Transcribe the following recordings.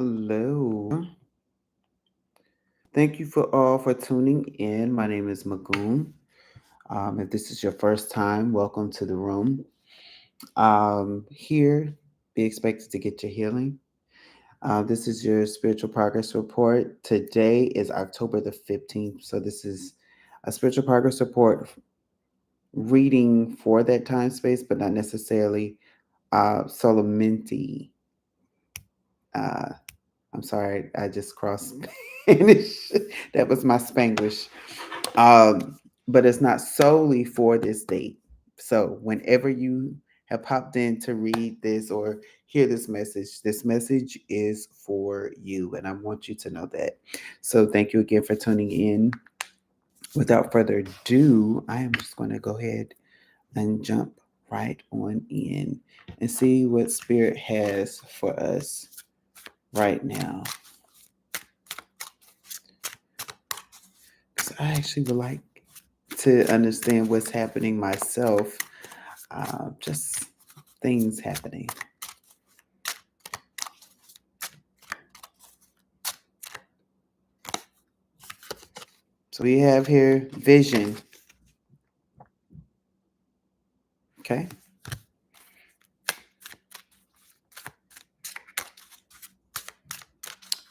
Hello. Thank you for all for tuning in. My name is Magoon. If this is your first time, welcome to the room. Here, be expected to get your healing. This is your spiritual progress report. Today is October the 15th. So, this is a spiritual progress report reading for that time space, but not necessarily solemnity. Uh, I'm sorry, I just crossed Spanish. That was my Spanglish. But it's not solely for this date. So whenever you have popped in to read this or hear this message is for you. And I want you to know that. So thank you again for tuning in. Without further ado, I am just going to go ahead and jump right on in and see what Spirit has for us right now. Because I actually would like to understand what's happening myself. Just things happening. So we have here vision. Okay.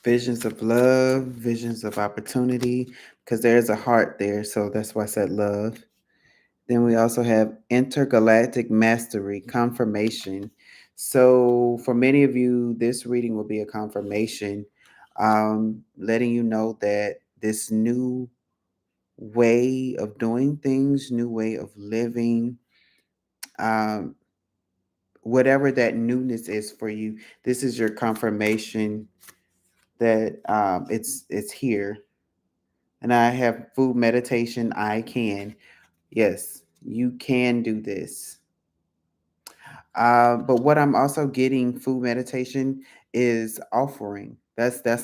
Visions of love, visions of opportunity, because there's a heart there. So that's why I said love. Then we also have intergalactic mastery, confirmation. So for many of you, this reading will be a confirmation, letting you know that this new way of doing things, new way of living, um, whatever that newness is for you, this is your confirmation that it's here. And I have food meditation. I can. Yes, you can do this. But what I'm also getting food meditation is offering.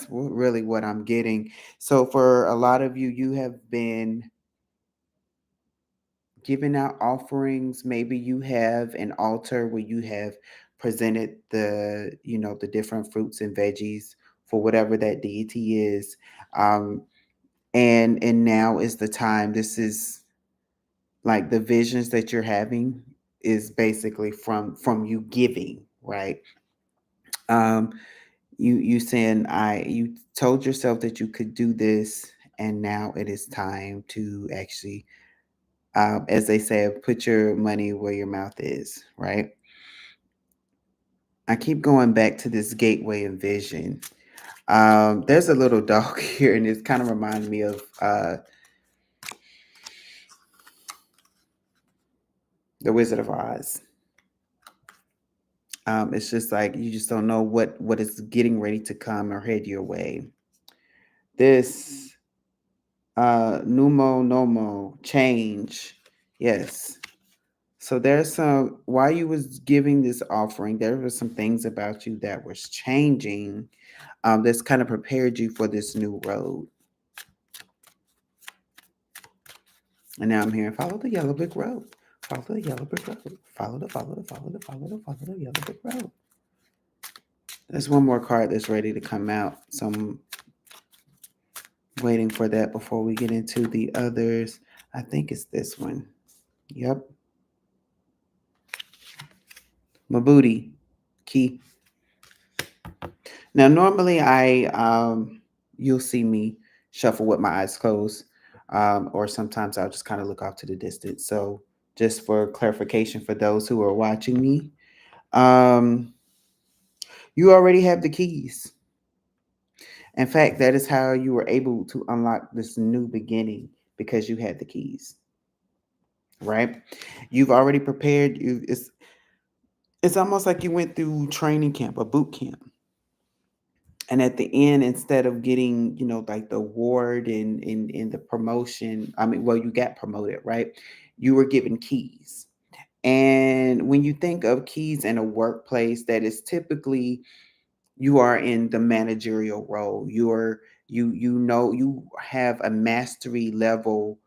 Really what I'm getting. So for a lot of you, you have been giving out offerings. Maybe you have an altar where you have presented the different fruits and veggies for whatever that deity is. Um, and now is the time. This is like the visions that you're having is basically from you giving, right? Um, you saying you told yourself that you could do this, and now it is time to actually, as they say, put your money where your mouth is, right? I keep going back to this gateway of vision. There's a little dog here, and it's kind of reminding me of the Wizard of Oz. It's just like you just don't know what is getting ready to come or head your way. This numo nomo change, yes. So there's some while you was giving this offering, there were some things about you that was changing. That's kind of prepared you for this new road. And now I'm hearing follow the yellow brick road. Follow the yellow brick road. Follow the yellow brick road. There's one more card that's ready to come out. So I'm waiting for that before we get into the others. I think it's this one. Yep. Mabuti. Key. Now normally you'll see me shuffle with my eyes closed. Or sometimes I'll just kind of look off to the distance. So just for clarification for those who are watching me, um, you already have the keys. In fact, that is how you were able to unlock this new beginning because you had the keys, right? You've already prepared. It's almost like you went through training camp, a boot camp, and at the end, instead of getting like the award and the promotion, I mean, well, you got promoted, right? You were given keys. And when you think of keys in a workplace, that is typically you are in the managerial role. You have a mastery level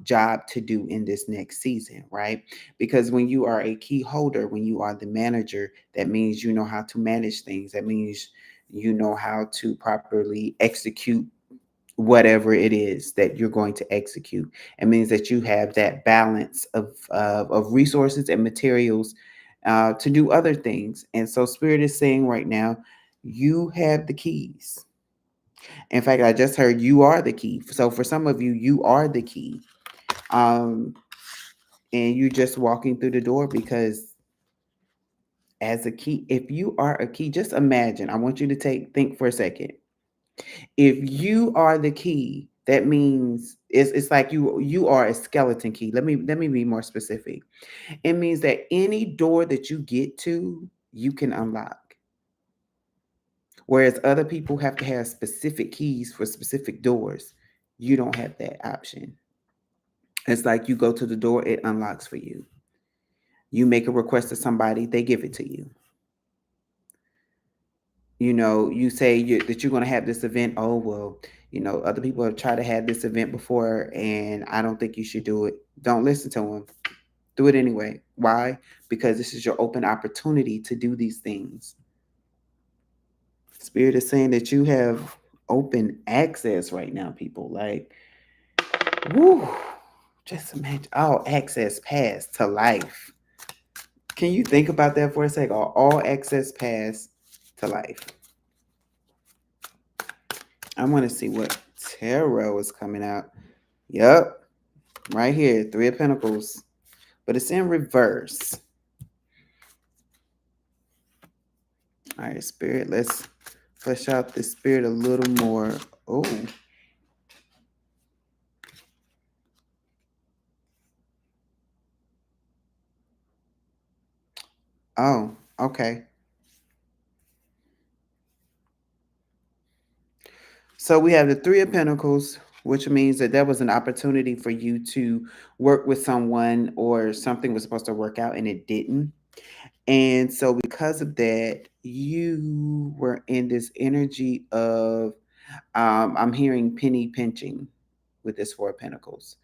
job to do in this next season, right? Because when you are a key holder, when you are the manager, that means you know how to manage things. That means You know how to properly execute whatever it is that you're going to execute. It means that you have that balance of resources and materials to do other things. And so, Spirit is saying right now, you have the keys. In fact, I just heard you are the key. So, for some of you, you are the key. Um, and you're just walking through the door because as a key, if you are a key, just imagine. I want you to think for a second. If you are the key, that means it's like you are a skeleton key. Let me be more specific. It means that any door that you get to, you can unlock. Whereas other people have to have specific keys for specific doors. You don't have that option. It's like you go to the door, it unlocks for you. You make a request to somebody, they give it to you. You say that you're going to have this event. Oh, well, other people have tried to have this event before, and I don't think you should do it. Don't listen to them. Do it anyway. Why? Because this is your open opportunity to do these things. Spirit is saying that you have open access right now, people. Like, woo, just imagine all access pass to life. Can you think about that for a second? All access pass to life. I want to see what tarot is coming out. Yep, right here, Three of Pentacles, but it's in reverse. All right, Spirit, let's flesh out the Spirit a little more. Oh. Oh, okay. So we have the Three of Pentacles, which means that there was an opportunity for you to work with someone or something was supposed to work out and it didn't. And so because of that, you were in this energy of I'm hearing penny pinching with this Four of Pentacles.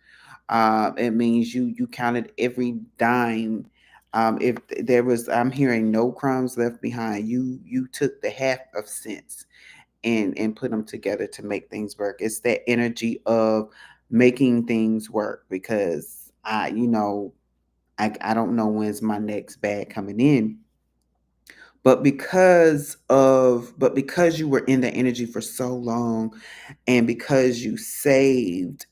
It means you counted every dime. If there was, I'm hearing no crumbs left behind. You took the half of cents and put them together to make things work. It's that energy of making things work because I don't know when's my next bag coming in. But because you were in the energy for so long, and because you saved,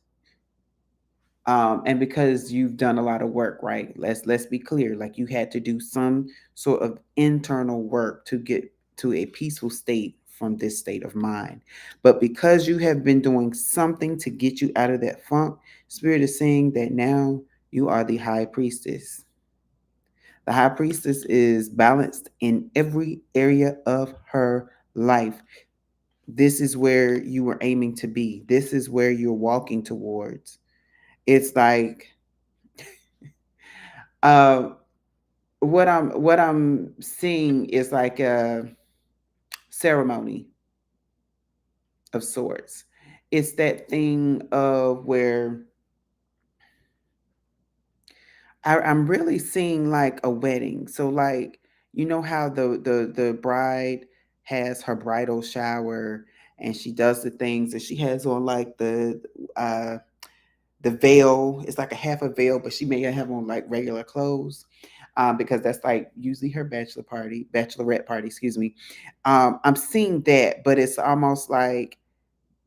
and because you've done a lot of work, right? Let's be clear. Like, you had to do some sort of internal work to get to a peaceful state from this state of mind. But because you have been doing something to get you out of that funk, Spirit is saying that now you are the high priestess. The high priestess is balanced in every area of her life. This is where you were aiming to be. This is where you're walking towards. It's like, uh, what I'm seeing is like a ceremony of sorts. It's that thing of where I'm really seeing like a wedding. So, like, you know how the bride has her bridal shower and she does the things and she has on like uh the veil. It's like a half a veil, but she may have on like regular clothes. Because that's like usually her bachelorette party, excuse me. I'm seeing that, but it's almost like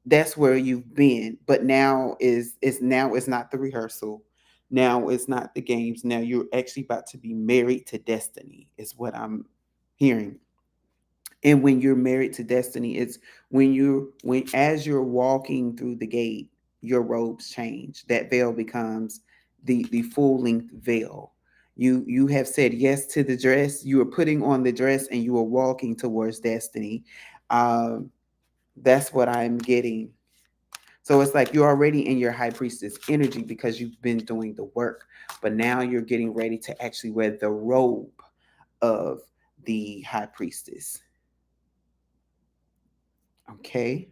that's where you've been, but now it's not the rehearsal. Now it's not the games. Now you're actually about to be married to destiny, is what I'm hearing. And when you're married to destiny, it's when as you're walking through the gate, your robes change. That veil becomes the full length veil. You have said yes to the dress. You are putting on the dress and you are walking towards destiny. Um, that's what I'm getting. So it's like you're already in your high priestess energy because you've been doing the work, but now you're getting ready to actually wear the robe of the high priestess. Okay.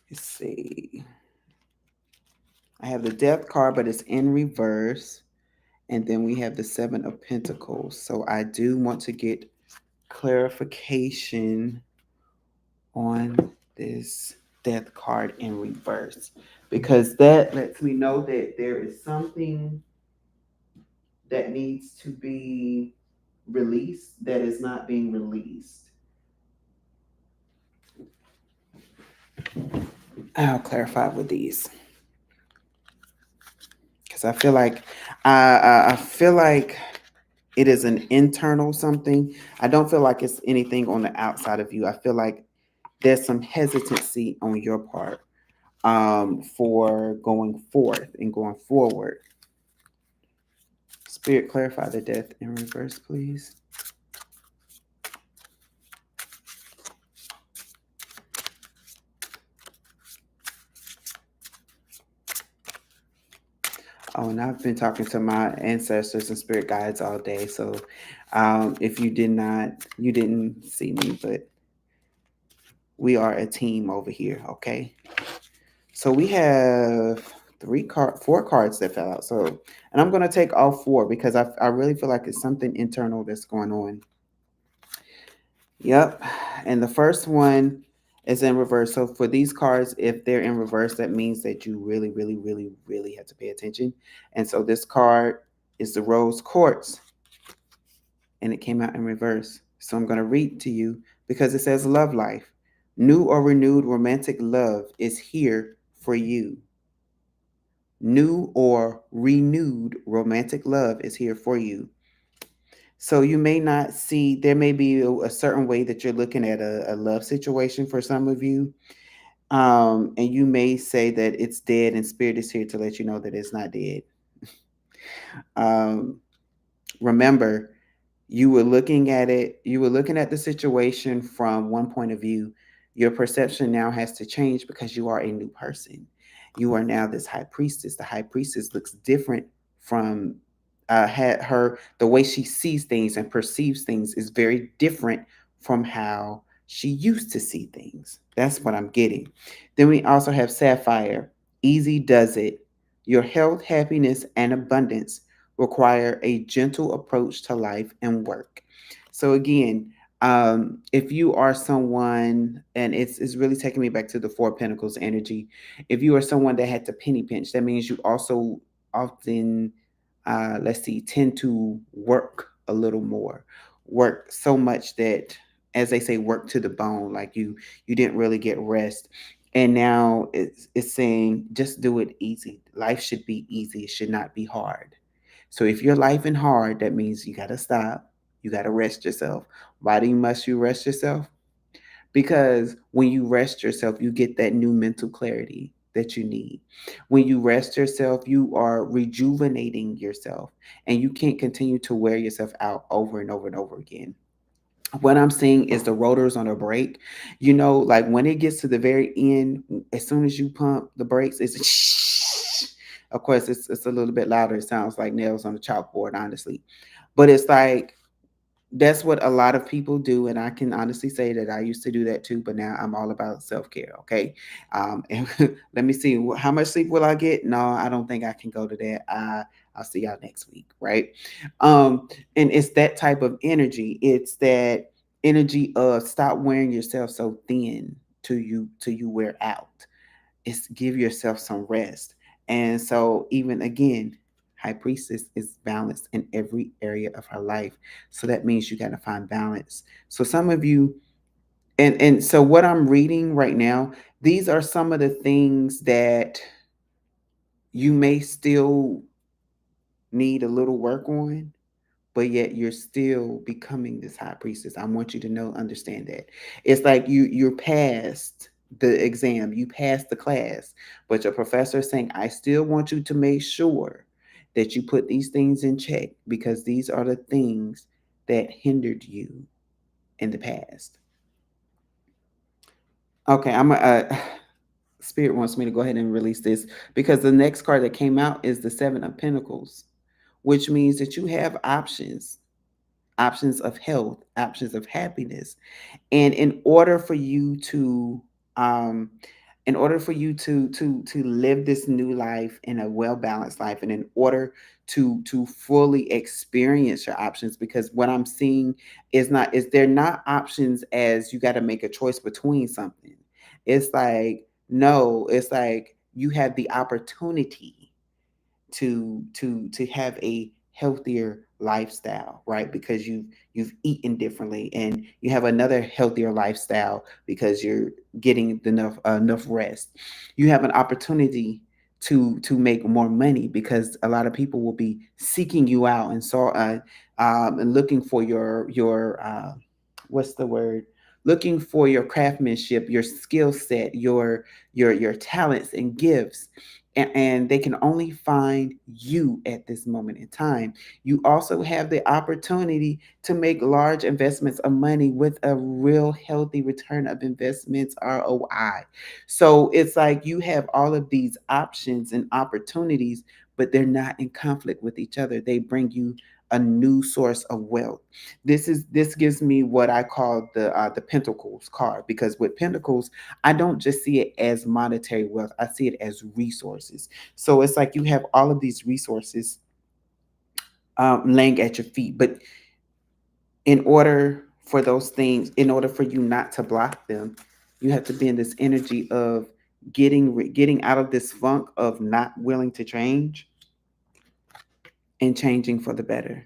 Let's see. I have the death card, but it's in reverse. And then we have the Seven of Pentacles. So I do want to get clarification on this Death card in reverse, because that lets me know that there is something that needs to be released that is not being released. I'll clarify with these because I feel like it is an internal something. I don't feel like it's anything on the outside of you. I feel like there's some hesitancy on your part for going forth and going forward. Spirit, clarify the death in reverse, please. Oh, and I've been talking to my ancestors and spirit guides all day. So if you did not, you didn't see me, but we are a team over here, okay? So we have four cards that fell out. So, and I'm gonna take all four because I really feel like it's something internal that's going on. Yep. And the first one is in reverse. So for these cards, if they're in reverse, that means that you really, really, really, really have to pay attention. And so this card is the Rose Quartz, and it came out in reverse. So I'm going to read to you because it says love life. New or renewed romantic love is here for you. New or renewed romantic love is here for you. So you may not see, there may be a certain way that you're looking at a love situation for some of you. And you may say that it's dead, and spirit is here to let you know that it's not dead. um, Remember, you were looking at the situation from one point of view. Your perception now has to change because you are a new person. You are now this high priestess. The high priestess looks different from had her the way she sees things and perceives things is very different from how she used to see things. That's what I'm getting. Then we also have Sapphire. Easy does it. Your health, happiness, and abundance require a gentle approach to life and work. So again, if you are someone, and it's really taking me back to the Four Pentacles energy. If you are someone that had to penny pinch, that means you also often, let's see, tend to work a little more, work so much that, as they say, work to the bone. Like you didn't really get rest, and now it's saying just do it easy. Life should be easy. It should not be hard. So if you're life and hard, that means you got to stop. You got to rest yourself. Why do you must you rest yourself? Because when you rest yourself, you get that new mental clarity that you need. When you rest yourself, you are rejuvenating yourself, and you can't continue to wear yourself out over and over and over again. What I'm seeing is the rotors on a brake. Like when it gets to the very end, as soon as you pump the brakes, it's of course it's a little bit louder. It sounds like nails on a chalkboard, honestly. But it's like that's what a lot of people do, and I can honestly say that I used to do that too, but now I'm all about self-care. Okay. And let me see, how much sleep will I get? No, I don't think I can go to that. I'll see y'all next week, right? And it's that type of energy. It's that energy of stop wearing yourself so thin till you wear out. It's give yourself some rest. And so even again, high priestess is balanced in every area of her life. So that means you got to find balance. So some of you, and so what I'm reading right now, these are some of the things that you may still need a little work on, but yet you're still becoming this high priestess. I want you to know, understand that. It's like you're past the exam, you passed the class, but your professor is saying, I still want you to make sure that you put these things in check because these are the things that hindered you in the past. Okay, Spirit wants me to go ahead and release this because the next card that came out is the Seven of Pentacles, which means that you have options of health, options of happiness. And in order for you to, um, In order for you to live this new life in a well balanced life, and in order to fully experience your options, because what I'm seeing is they're not options as you got to make a choice between something. It's like, no, it's like you have the opportunity to have a healthier lifestyle, right? Because you've eaten differently, and you have another healthier lifestyle because you're getting enough rest. You have an opportunity to make more money, because a lot of people will be seeking you out, and looking for your what's the word, looking for your craftsmanship, your skill set, your talents and gifts, and they can only find you at this moment in time. You also have the opportunity to make large investments of money with a real healthy return of investments, ROI. So it's like you have all of these options and opportunities, but they're not in conflict with each other. They bring you a new source of wealth. This gives me what I call the Pentacles card, because with Pentacles, I don't just see it as monetary wealth, I see it as resources. So it's like you have all of these resources laying at your feet, but in order for you not to block them, you have to be in this energy of getting out of this funk of not willing to change and changing for the better.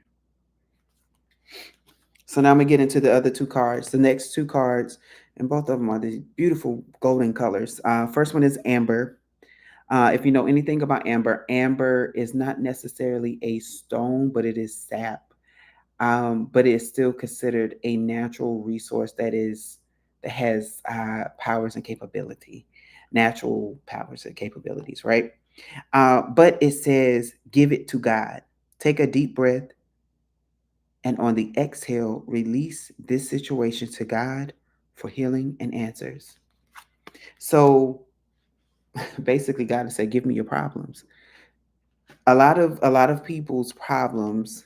So now I'm gonna get into the other two cards. The next two cards, and both of them are these beautiful golden colors. First one is amber. If you know anything about amber, amber is not necessarily a stone, but it is sap. But it's still considered a natural resource that has powers and capability, natural powers and capabilities, right? But it says, give it to God. Take a deep breath, and on the exhale, release this situation to God for healing and answers. So basically, God is saying, give me your problems. A lot of people's problems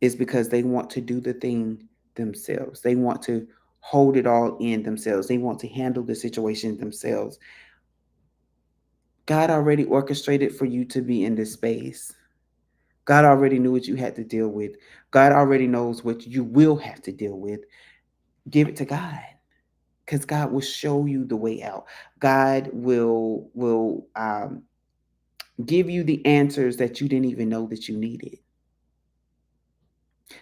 is because they want to do the thing themselves. They want to hold it all in themselves. They want to handle the situation themselves. God already orchestrated for you to be in this space. God already knew what you had to deal with. God already knows what you will have to deal with. Give it to God, because God will show you the way out. God will give you the answers that you didn't even know that you needed.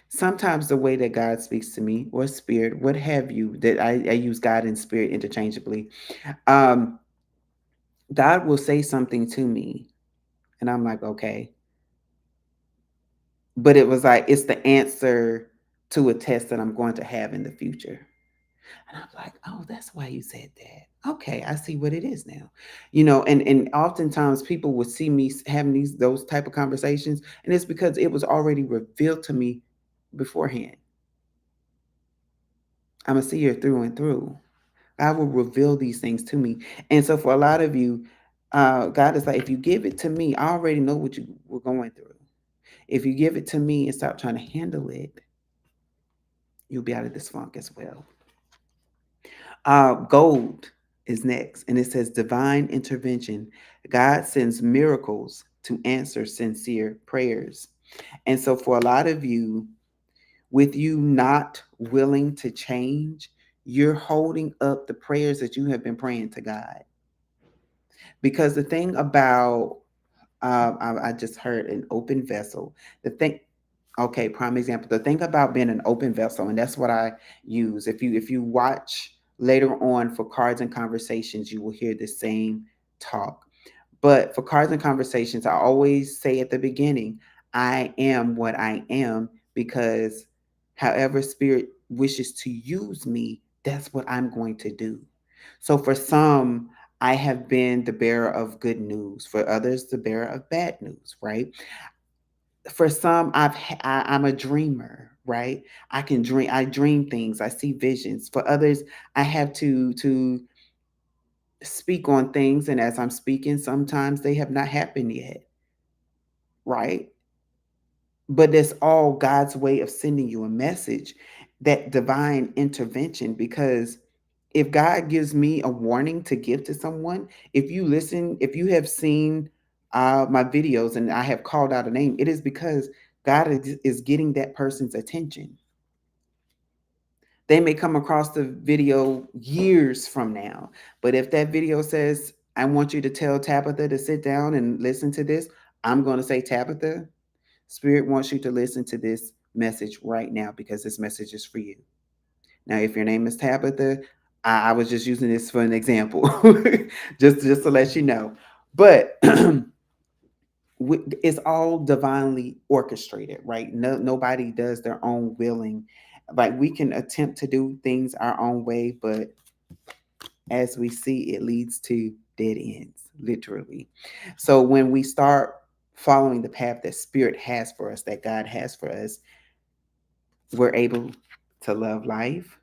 Sometimes the way that God speaks to me, or spirit, what have you, that I use God and spirit interchangeably. Um, God will say something to me, and I'm like, okay. But it was like, it's the answer to a test that I'm going to have in the future. And I'm like, oh, that's why you said that. Okay, I see what it is now. And oftentimes people would see me having those type of conversations, and it's because it was already revealed to me beforehand. I'm a seer through and through. God will reveal these things to me. And so for a lot of you, God is like, if you give it to me, I already know what you were going through. If you give it to me and stop trying to handle it, you'll be out of this funk as well. Gold is next, and it says divine intervention. God sends miracles to answer sincere prayers. And so for a lot of you, with you not willing to change, you're holding up the prayers that you have been praying to God. Because the thing about, I just heard an open vessel. The thing, okay, prime example. The thing about being an open vessel, and that's what I use. If you watch later on for cards and conversations, you will hear the same talk. But for cards and conversations, I always say at the beginning, I am what I am, because however spirit wishes to use me, that's what I'm going to do. So for some, I have been the bearer of good news. For others, the bearer of bad news, right? For some, I'm a dreamer, right? I dream things, I see visions. For others, I have to speak on things, and as I'm speaking, sometimes they have not happened yet, right? But it's all God's way of sending you a message, that divine intervention, because if God gives me a warning to give to someone, if you have seen my videos and I have called out a name, it is because God is getting that person's attention. They may come across the video years from now, but if that video says, I want you to tell Tabitha to sit down and listen to this, I'm going to say, Tabitha, Spirit wants you to listen to this message right now because this message is for you. Now, if your name is Tabitha, I was just using this for an example, just to let you know. But it's all divinely orchestrated, right? No, nobody does their own willing. Like we can attempt to do things our own way, but as we see, it leads to dead ends, literally. So when we start following the path that Spirit has for us, that God has for us, we're able to love life.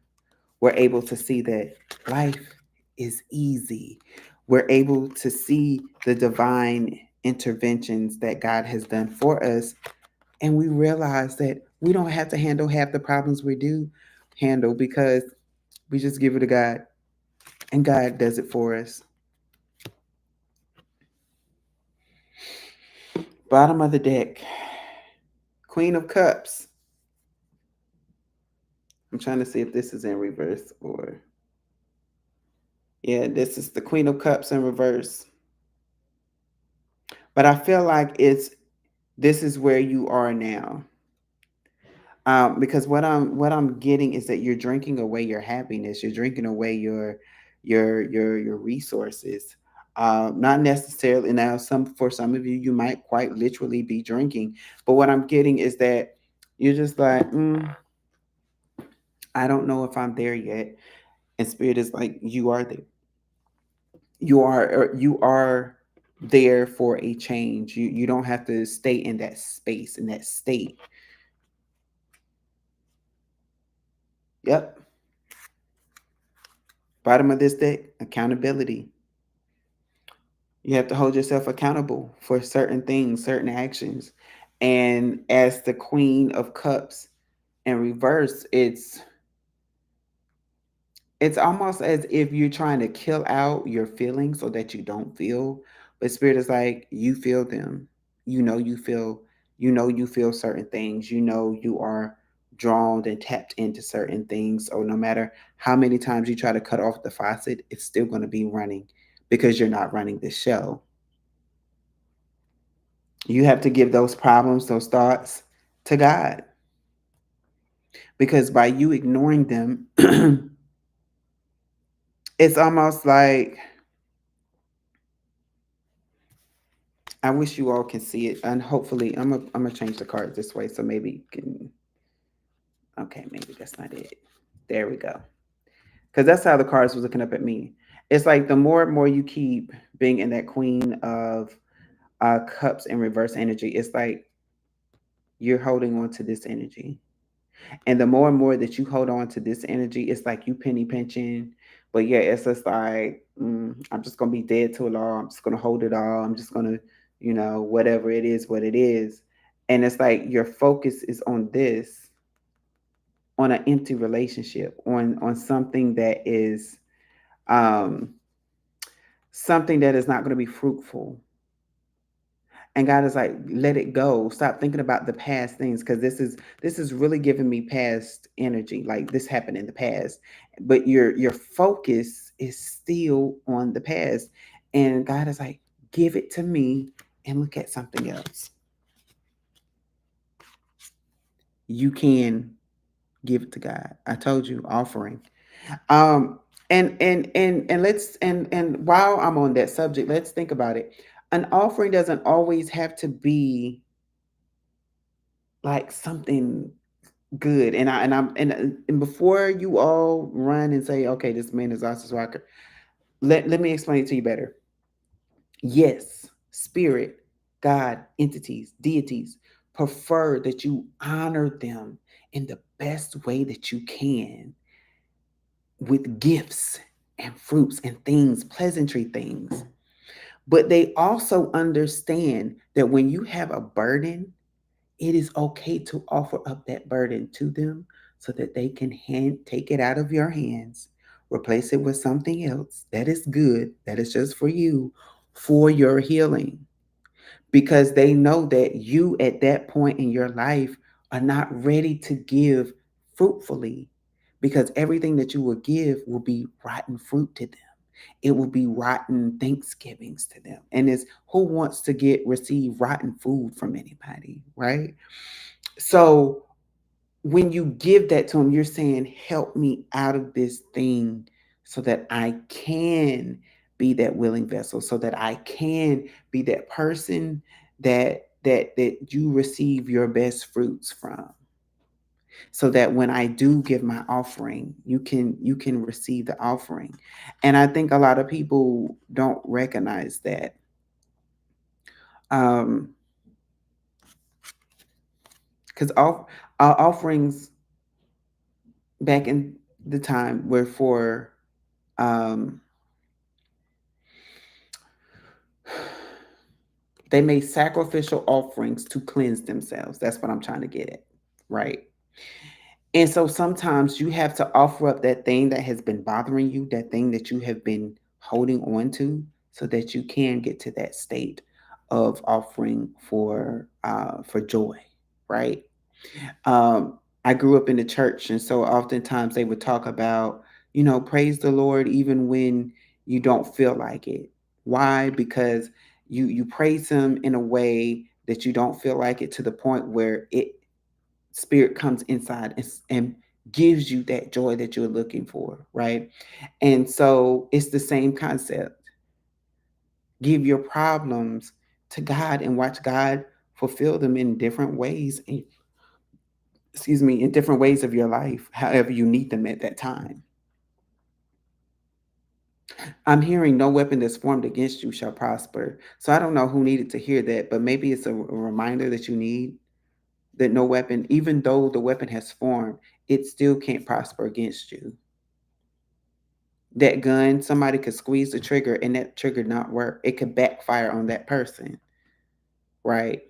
We're able to see that life is easy. We're able to see the divine interventions that God has done for us. And we realize that we don't have to handle half the problems we do handle because we just give it to God and God does it for us. Bottom of the deck, Queen of Cups. I'm trying to see if this is in reverse or. Yeah, this is the Queen of Cups in reverse. But I feel like this is where you are now. Because what I'm getting is that you're drinking away your happiness. You're drinking away your resources. Not necessarily now. For some of you, you might quite literally be drinking. But what I'm getting is that you're just like, I don't know if I'm there yet. And Spirit is like, you are there. You are there for a change. You don't have to stay in that space, in that state. Yep. Bottom of this deck, accountability. You have to hold yourself accountable for certain things, certain actions. And as the Queen of Cups in reverse, it's almost as if you're trying to kill out your feelings so that you don't feel. But Spirit is like, you feel them. You know you feel certain things. You are drawn and tapped into certain things. So no matter how many times you try to cut off the faucet, it's still going to be running because you're not running the show. You have to give those problems, those thoughts to God. Because by you ignoring them, it's almost like I wish you all can see it. And hopefully I'm gonna change the card this way so maybe you can. Okay, maybe that's not it. There we go. Because that's how the cards was looking up at me. It's like the more and more you keep being in that Queen of Cups in reverse energy, it's like you're holding on to this energy. And the more and more that you hold on to this energy, it's like you penny pinching. But yeah, it's just like, I'm just going to be dead to it all. I'm just going to hold it all. I'm just going to, whatever it is, what it is. And it's like your focus is on this, on an empty relationship, on something that is um, something that is not going to be fruitful. And God is like, let it go. Stop thinking about the past things because this is really giving me past energy. Like this happened in the past, but your focus is still on the past. And God is like, give it to me and look at something else. You can give it to God. I told you, offering. Um, and let's and while I'm on that subject, let's think about it. An offering doesn't always have to be like something good. And before you all run and say, okay, this man is Oscar Rocker, let me explain it to you better. Yes, spirit, God, entities, deities prefer that you honor them in the best way that you can with gifts and fruits and things, pleasantry things. But they also understand that when you have a burden, it is okay to offer up that burden to them so that they can take it out of your hands, replace it with something else that is good, that is just for you, for your healing, because they know that you at that point in your life are not ready to give fruitfully, because everything that you will give will be rotten fruit to them. It will be rotten thanksgivings to them. And it's who wants to get receive rotten food from anybody, right? So when you give that to them, you're saying, help me out of this thing so that I can be that willing vessel, so that I can be that person that you receive your best fruits from. So that when I do give my offering, you can receive the offering. And I think a lot of people don't recognize that. Um, because our offerings back in the time were for um they made sacrificial offerings to cleanse themselves. That's what I'm trying to get at, right? And so sometimes you have to offer up that thing that has been bothering you, that thing that you have been holding on to, so that you can get to that state of offering for joy, right? I grew up in the church, and so oftentimes they would talk about, praise the Lord even when you don't feel like it. Why? Because you praise Him in a way that you don't feel like it, to the point where it spirit comes inside and gives you that joy that you're looking for, right? And so it's the same concept. Give your problems to God and watch God fulfill them in different ways, in different ways of your life, however you need them at that time. I'm hearing no weapon that's formed against you shall prosper. So I don't know who needed to hear that, but maybe it's a reminder that you need, that no weapon, even though the weapon has formed, it still can't prosper against you. That gun, somebody could squeeze the trigger and that trigger not work. It could backfire on that person, right?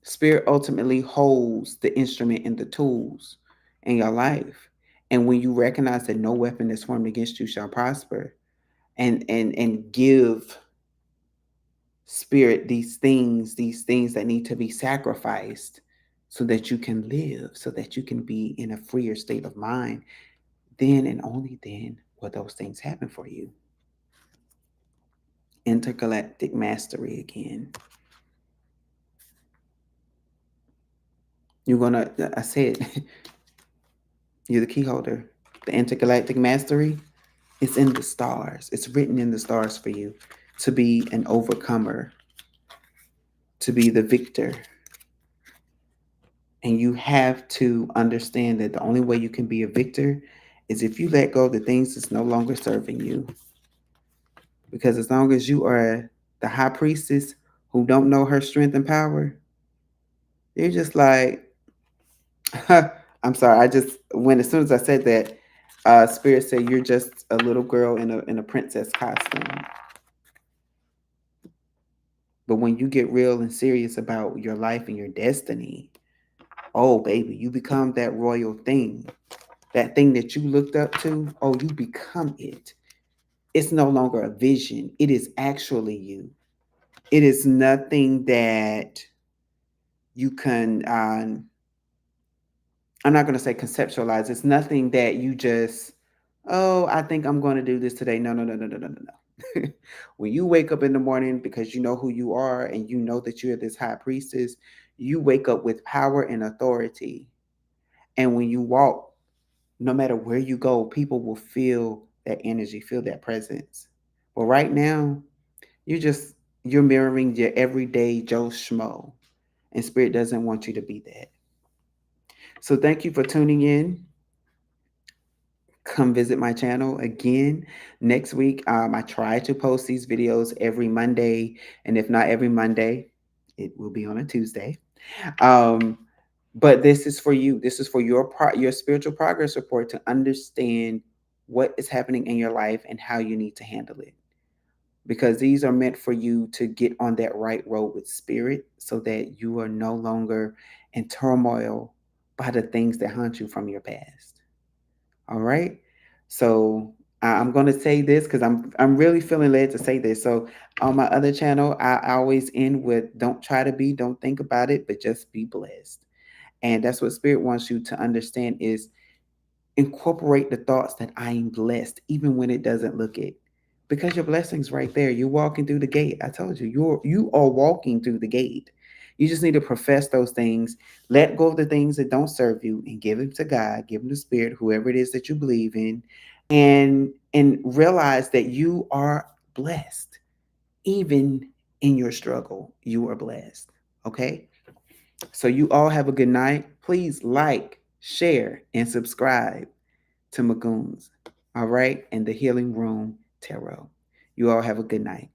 Spirit ultimately holds the instrument and the tools in your life. And when you recognize that no weapon that's formed against you shall prosper, and give spirit these things that need to be sacrificed so that you can live, so that you can be in a freer state of mind, then and only then will those things happen for you. Intergalactic mastery again. I said, you're the key holder. The intergalactic mastery, it's in the stars. It's written in the stars for you to be an overcomer, to be the victor. And you have to understand that the only way you can be a victor is if you let go of the things that's no longer serving you. Because as long as you are the high priestess who don't know her strength and power, you're just like, I'm sorry. I just when as soon as I said that, Spirit said you're just a little girl in a princess costume. But when you get real and serious about your life and your destiny, oh baby, you become that royal thing. That thing that you looked up to, oh, you become it. It's no longer a vision. It is actually you. It is nothing that you can I'm not going to say conceptualize. It's nothing that you just, oh, I think I'm going to do this today. No, no, no, no, no, no, no, no. When you wake up in the morning, because you know who you are and you know that you're this high priestess, you wake up with power and authority. And when you walk, no matter where you go, people will feel that energy, feel that presence. But right now, you're mirroring your everyday Joe Schmo. And Spirit doesn't want you to be that. So thank you for tuning in. Come visit my channel again next week. I try to post these videos every Monday, and if not every Monday, it will be on a Tuesday. Um, but this is for you. This is for your spiritual progress report, to understand what is happening in your life and how you need to handle it. Because these are meant for you to get on that right road with Spirit, so that you are no longer in turmoil by the things that haunt you from your past. All right. So I'm going to say this because I'm really feeling led to say this. So on my other channel, I always end with don't try to be, don't think about it, but just be blessed. And that's what Spirit wants you to understand is incorporate the thoughts that I am blessed, even when it doesn't look it. Because your blessing's right there. You're walking through the gate. I told you, you are walking through the gate. You just need to profess those things, let go of the things that don't serve you, and give them to God, give them to Spirit, whoever it is that you believe in, and realize that you are blessed. Even in your struggle, you are blessed. Okay? So you all have a good night. Please like, share, and subscribe to Magoons. All right, and the Healing Room Tarot. You all have a good night.